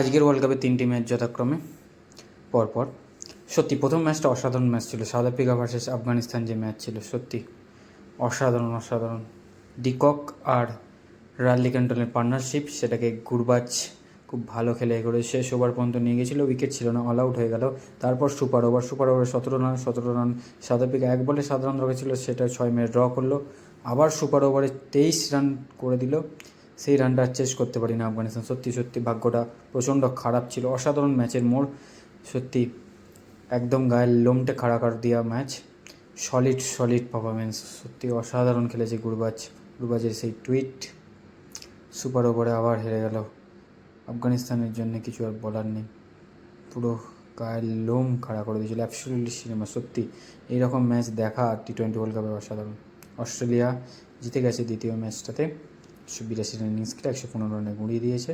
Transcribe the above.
আজকের ওয়ার্ল্ড কাপে 3টি ম্যাচ যথাক্রমে পরপর। সত্যি প্রথম ম্যাচটা অসাধারণ ম্যাচ ছিল, সাউথ আফ্রিকা ভার্সেস আফগানিস্তান যে ম্যাচ ছিল, সত্যি অসাধারণ। ডিকক আর রার্লি ক্যান্টনের পার্টনারশিপ, সেটাকে গুরবাজ খুব ভালো খেলে করে শেষ ওভার পর্যন্ত নিয়ে গেছিলো, উইকেট ছিল না, অল আউট হয়ে গেল। তারপর সুপার ওভারে 17 রান সাউথ আফ্রিকা 1 বলে 7 রান রেখেছিল, সেটা 6 ম্যাচ ড্র করলো। আবার সুপার ওভারে 23 রান করে দিল, সেই রানটা চেস করতে পারি না আফগানিস্তান। সত্যি ভাগ্যটা প্রচণ্ড খারাপ ছিল। অসাধারণ ম্যাচের মোড়, সত্যি একদম গায়ের লোমটে খাড়া করে দেওয়া ম্যাচ। সলিড পারফরমেন্স, সত্যি অসাধারণ খেলেছে গুরবাজের সেই টুইট। সুপার ওভারে আবার হেরে গেল আফগানিস্তানের জন্য, কিছু আর বলার নেই, পুরো গায়ের লোম খাড়া করে দিয়েছিল। Absolutely cinema. সত্যি এইরকম ম্যাচ দেখা T20 ওয়ার্ল্ড কাপে অসাধারণ। অস্ট্রেলিয়া জিতে গেছে দ্বিতীয় ম্যাচটাতে, 182 রান ইনিংস খেলে 115 রানে গুঁড়িয়ে দিয়েছে।